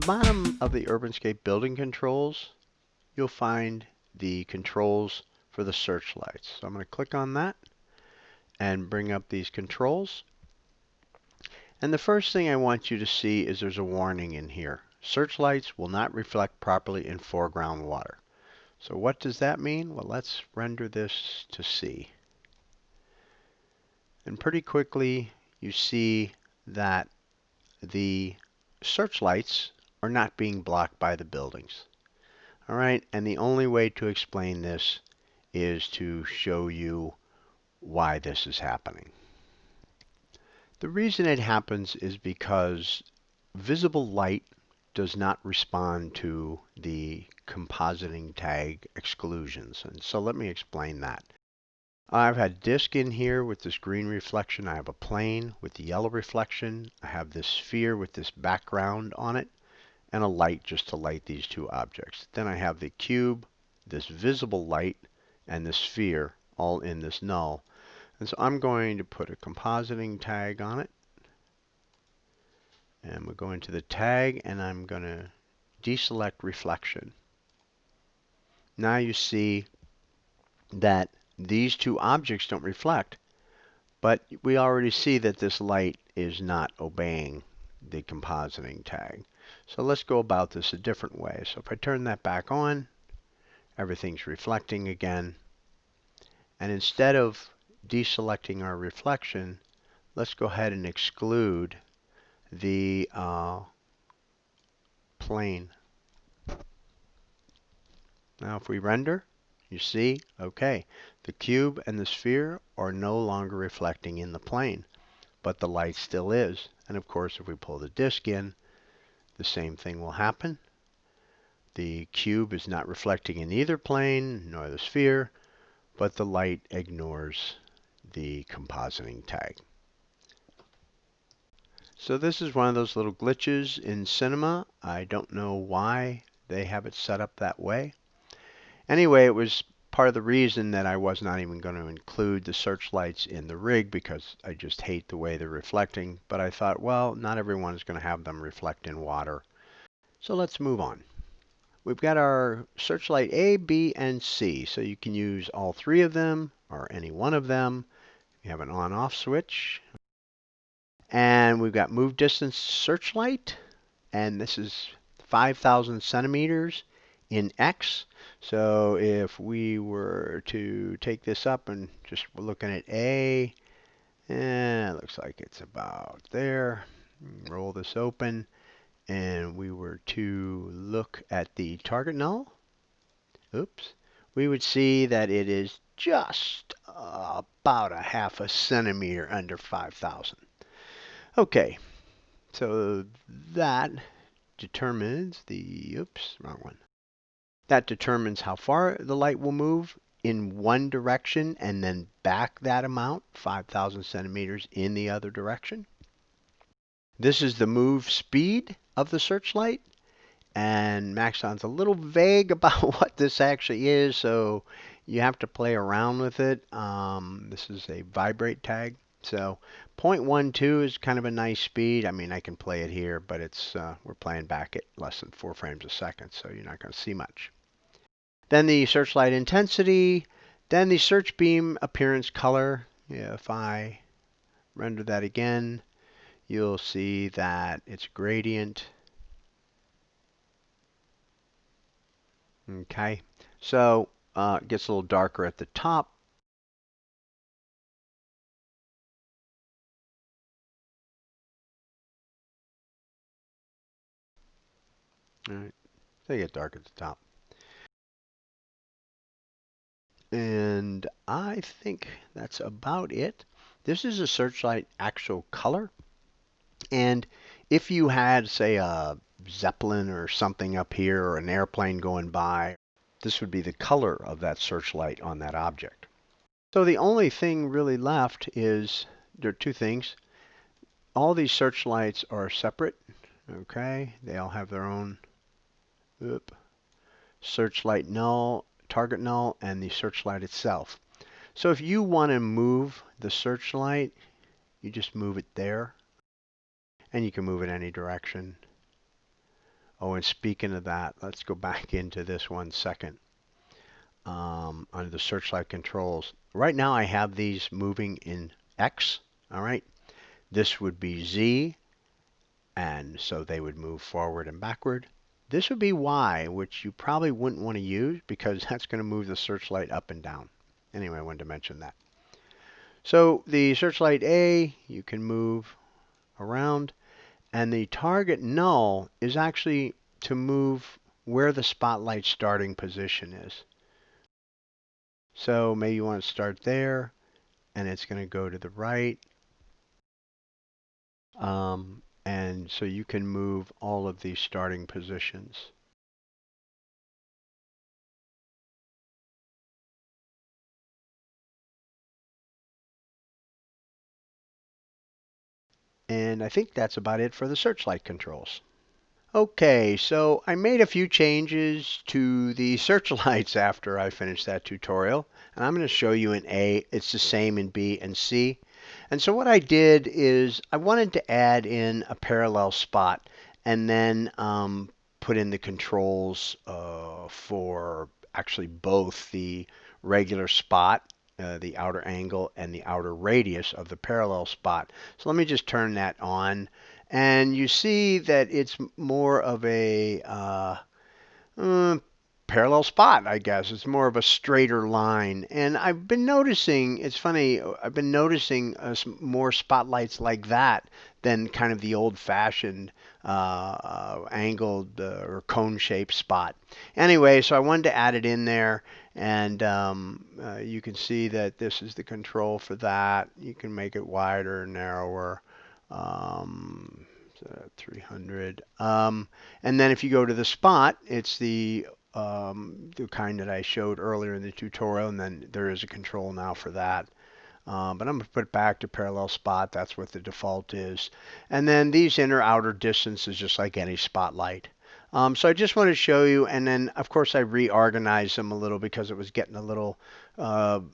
bottom of the UrbanScape building controls, you'll find the controls for the searchlights. So I'm going to click on that and bring up these controls. And the first thing I want you to see is there's a warning in here. Searchlights will not reflect properly in foreground water. So what does that mean? Well, let's render this to sea. And pretty quickly you see that the searchlights are not being blocked by the buildings. All right, and the only way to explain this is to show you why this is happening. The reason it happens is because visible light does not respond to the compositing tag exclusions. And so let me explain that. I've had disk in here with this green reflection. I have a plane with the yellow reflection. I have this sphere with this background on it, and a light just to light these two objects. Then I have the cube, this visible light, and the sphere all in this null. And so I'm going to put a compositing tag on it. And we'll go into the tag, and I'm going to deselect reflection. Now you see that these two objects don't reflect, but we already see that this light is not obeying the compositing tag. So let's go about this a different way. So if I turn that back on, everything's reflecting again. And instead of deselecting our reflection, let's go ahead and exclude the plane. Now if we render, you see, okay, the cube and the sphere are no longer reflecting in the plane, but the light still is. And of course, if we pull the disk in, the same thing will happen. The cube is not reflecting in either plane nor the sphere, but the light ignores the compositing tag. So this is one of those little glitches in Cinema. I don't know why they have it set up that way. Anyway, it was part of the reason that I was not even going to include the searchlights in the rig, because I just hate the way they're reflecting. But I thought, well, not everyone is going to have them reflect in water. So let's move on. We've got our searchlight A, B, and C. So you can use all three of them or any one of them. You have an on-off switch. And we've got move distance searchlight. And this is 5,000 centimeters in X. So if we were to take this up and just we're looking at A, and it looks like it's about there. Roll this open, and we were to look at the target null, oops, we would see that it is just about a half a centimeter under 5,000. Okay, so that determines the, oops, wrong one. That determines how far the light will move in one direction and then back that amount, 5,000 centimeters, in the other direction. This is the move speed of the searchlight. And Maxon's a little vague about what this actually is, so you have to play around with it. This is a vibrate tag. So 0.12 is kind of a nice speed. I mean, I can play it here, but it's we're playing back at less than 4 frames a second, so you're not going to see much. Then the searchlight intensity, then the search beam appearance color. Yeah, if I render that again, you'll see that it's gradient. Okay, so it gets a little darker at the top. All right, they get dark at the top. And I think that's about it. This is a searchlight actual color. And if you had, say, a Zeppelin or something up here or an airplane going by, this would be the color of that searchlight on that object. So the only thing really left is, there are two things. All these searchlights are separate. Okay, they all have their own searchlight null, target null, and the searchlight itself. So if you want to move the searchlight, you just move it there, and you can move it any direction. Oh, and speaking of that, let's go back into this 1 second. Under the searchlight controls. Right now I have these moving in X. All right. This would be Z, and so they would move forward and backward. This would be Y, which you probably wouldn't want to use because that's going to move the searchlight up and down. Anyway, I wanted to mention that. So the searchlight A, you can move around, and the target null is actually to move where the spotlight starting position is. So maybe you want to start there, and it's going to go to the right. And so you can move all of these starting positions. And I think that's about it for the searchlight controls. Okay, so I made a few changes to the searchlights after I finished that tutorial, and I'm going to show you in A. It's the same in B and C. And so what I did is I wanted to add in a parallel spot and then put in the controls for actually both the regular spot, the outer angle, and the outer radius of the parallel spot. So let me just turn that on. And you see that it's more of a uh, parallel spot, I guess. It's more of a straighter line. And I've been noticing, it's funny, I've been noticing more spotlights like that than kind of the old-fashioned angled or cone-shaped spot. Anyway, so I wanted to add it in there. And you can see that this is the control for that. You can make it wider, narrower. Um, 300. And then if you go to the spot, it's the kind that I showed earlier in the tutorial, and then there is a control now for that. But I'm going to put it back to parallel spot. That's what the default is. And then these inner outer distances, just like any spotlight. So I just want to show you, and then of course I reorganized them a little because it was getting a little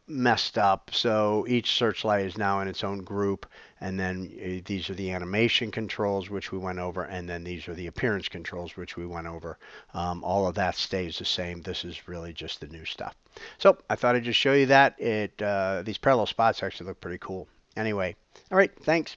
messed up. So each searchlight is now in its own group, and then these are the animation controls, which we went over, and then these are the appearance controls, which we went over. All of that stays the same. This is really just the new stuff. So I thought I'd just show you that. These parallel spots actually look pretty cool. Anyway, all right, thanks.